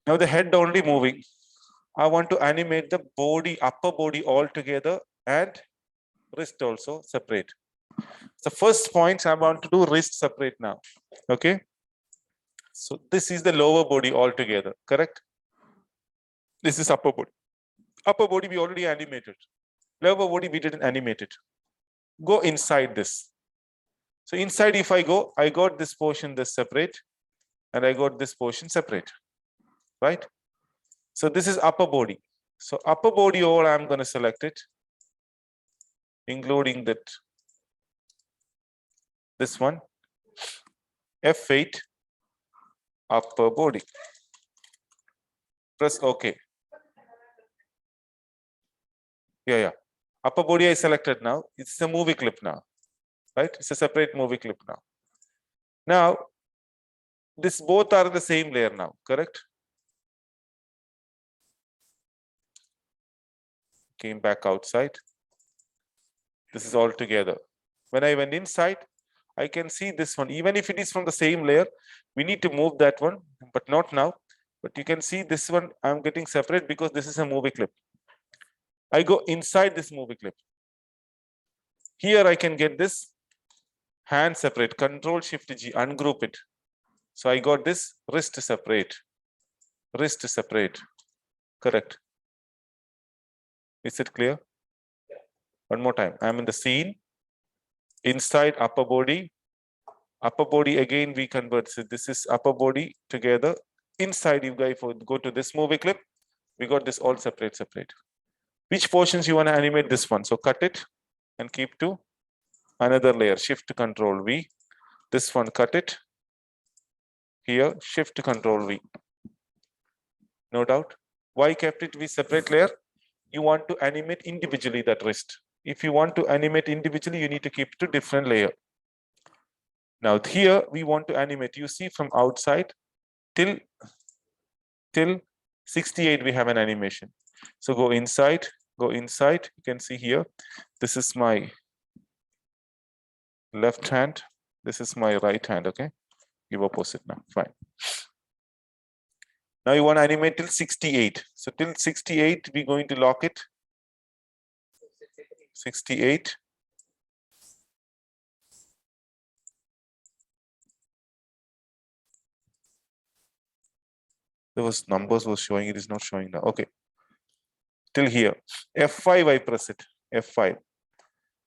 Now the head only moving. I want to animate the body, upper body all together and wrist also separate. The first point I want to do wrist separate now. Okay. So this is the lower body all together, correct? This is upper body. Upper body we already animated. Lower body we didn't animate it. Go inside this. So inside if I go, I got this portion this separate and I got this portion separate, right? So this is upper body. So upper body all I'm going to select it, including that this one, F8, upper body. Press OK. Yeah. Upper body I selected now. It's a movie clip now, right? It's a separate movie clip now. Now, this both are the same layer now, correct? Came back outside. This is all together. When I went inside, I can see this one. Even if it is from the same layer, we need to move that one, but not now. But you can see this one, I'm getting separate because this is a movie clip. I go inside this movie clip. Here I can get this hand separate, Control Shift G, ungroup it. So I got this wrist separate, correct? Is it clear? One more time. I'm in the scene, inside upper body again we convert. So this is upper body together. Inside you guys go to this movie clip. We got this all separate. Which portions you want to animate? This one. So cut it and keep to another layer. Shift Control V. This one cut it. Here Shift Control V. No doubt. Why kept it with separate layer? You want to animate individually that wrist. If you want to animate individually, you need to keep to different layer. Now here we want to animate. You see from outside till 68 we have an animation. So go inside. You can see here. This is my left hand. This is my right hand. Okay. Give opposite now. Fine. Now you want to animate till 68. So till 68, we're going to lock it. 68. There was numbers was showing, it is not showing now. Okay. Till here. F5 I press it. F5.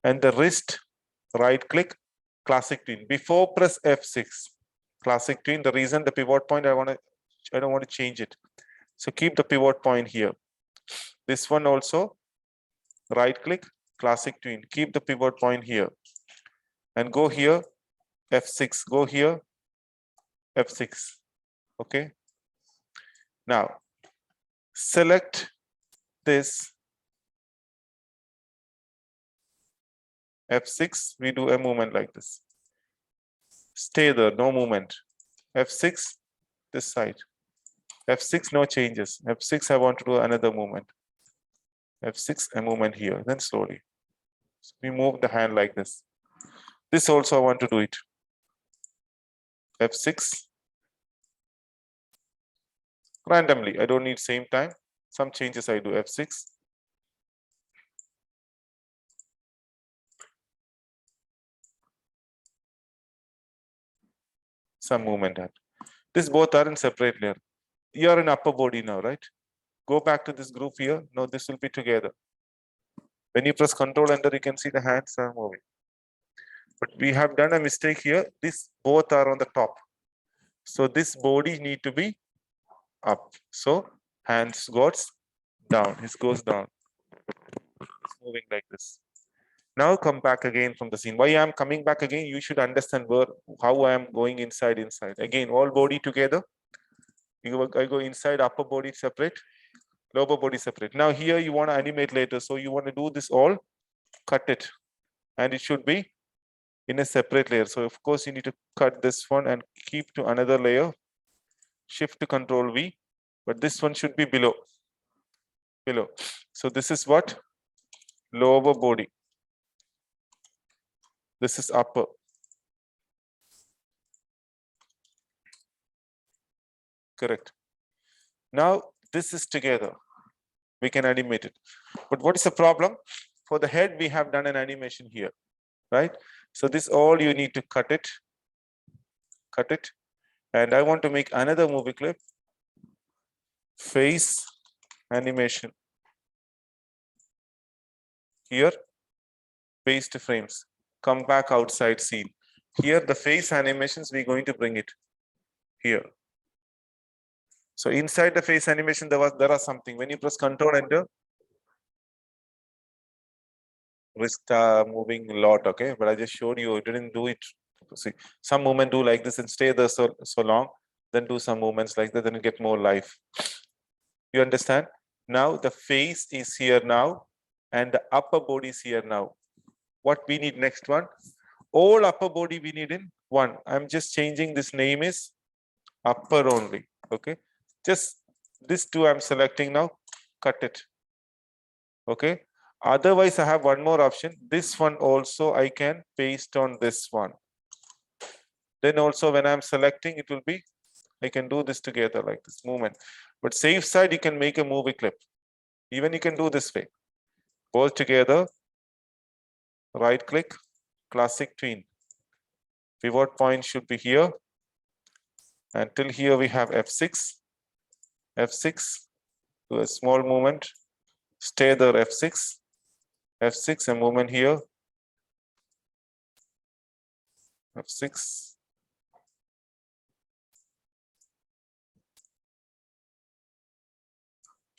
And the wrist, right click, classic twin. Before press F6. Classic twin. The reason the pivot point I don't want to change it. So keep the pivot point here. This one also, right click, classic twin. Keep the pivot point here. And go here, F6. Go here, F6. Okay. Now, select this F6. We do a movement like this. Stay there, no movement. F6, this side. F6, no changes. F6, I want to do another movement. F6, a movement here, then slowly. So we move the hand like this. This also I want to do it. F6. Randomly, I don't need same time. Some changes I do. F6. Some movement. This both are in separate layer. You are in upper body now, right? Go back to this group here. No, this will be together. When you press Control Enter, you can see the hands are moving. But we have done a mistake here. This both are on the top. So this body need to be up. So hands goes down. It goes down. It's moving like this. Now come back again from the scene. Why I'm coming back again? You should understand how I am going inside. Again, all body together. I go inside, upper body separate, lower body separate. Now here you want to animate later. So you want to do this all, cut it. And it should be in a separate layer. So of course you need to cut this one and keep to another layer. Shift to Control V. But this one should be below. So this is what? Lower body. This is upper. Correct. Now this is together. We can animate it. But what is the problem? For the head, we have done an animation here, right? So this all you need to cut it. And I want to make another movie clip. Face animation. Here, paste frames. Come back outside scene. Here, the face animations, we're going to bring it here. So inside the face animation, there are something. When you press Control Enter, wrist moving a lot, okay? But I just showed you, it didn't do it. See, some movement do like this and stay there so long, then do some movements like that, then you get more life. You understand? Now the face is here now, and the upper body is here now. What we need next one? All upper body we need in one. I'm just changing this name is upper only, okay? Just this two I'm selecting now, cut it, okay? Otherwise, I have one more option. This one also I can paste on this one. Then also when I'm selecting, it will be, I can do this together like this movement. But safe side, you can make a movie clip. Even you can do this way. Both together, right click, classic tween. Pivot point should be here. Until here we have F6. F6, do a small movement. Stay there, F6. F6, a movement here. F6.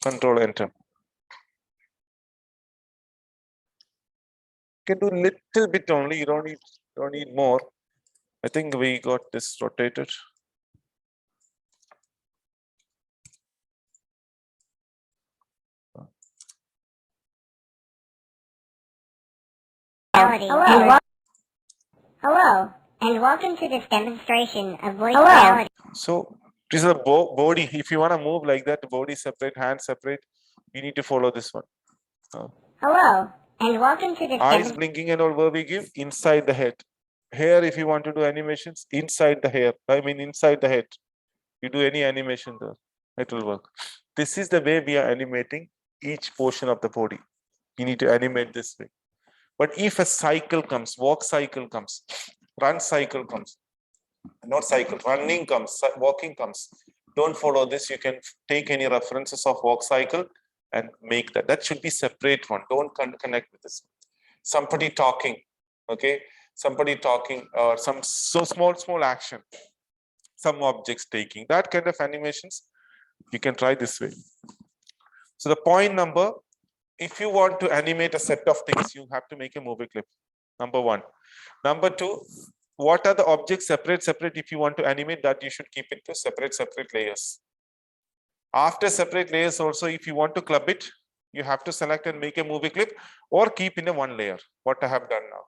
Control Enter. You can do little bit only. You don't need more. I think we got this rotated. Hello, and welcome to this demonstration of voice reality. So this is a body. If you want to move like that, body separate, hand separate, you need to follow this one. Hello, and welcome to this eyes blinking and all where we give inside the head. Here, if you want to do animations inside the hair, I mean inside the head, you do any animation there, it will work. This is the way we are animating each portion of the body. You need to animate this way. But if a cycle comes, walk cycle comes, run cycle comes, not cycle, running comes, walking comes, don't follow this. You can take any references of walk cycle and make that. That should be separate one. Don't connect with this. Somebody talking, okay? Somebody talking or some so small action, some objects taking, that kind of animations, you can try this way. So the point number, if you want to animate a set of things, you have to make a movie clip. Number one. Number two, what are the objects separate? If you want to animate that, you should keep it to separate layers. After separate layers also, if you want to club it, you have to select and make a movie clip or keep in a one layer. What I have done now.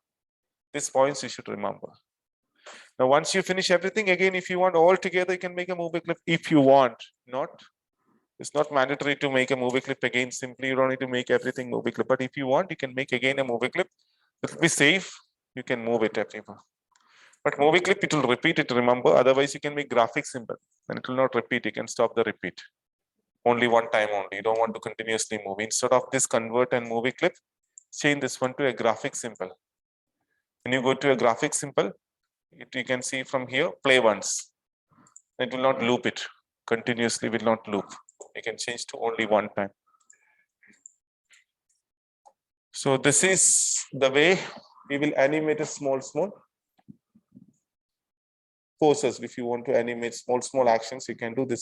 These points you should remember. Now, once you finish everything, again, if you want all together, you can make a movie clip if you want. It's not mandatory to make a movie clip again. Simply, you don't need to make everything movie clip. But if you want, you can make again a movie clip. It will be safe. You can move it everywhere. But movie clip, it will repeat it, remember. Otherwise, you can make graphic symbol. Then it will not repeat. You can stop the repeat. Only one time only. You don't want to continuously move. Instead of this convert and movie clip, change this one to a graphic symbol. When you go to a graphic symbol, you can see from here, play once. It will not loop it. Continuously will not loop. You can change to only one time. So this is the way we will animate a small poses. If you want to animate small actions, you can do this.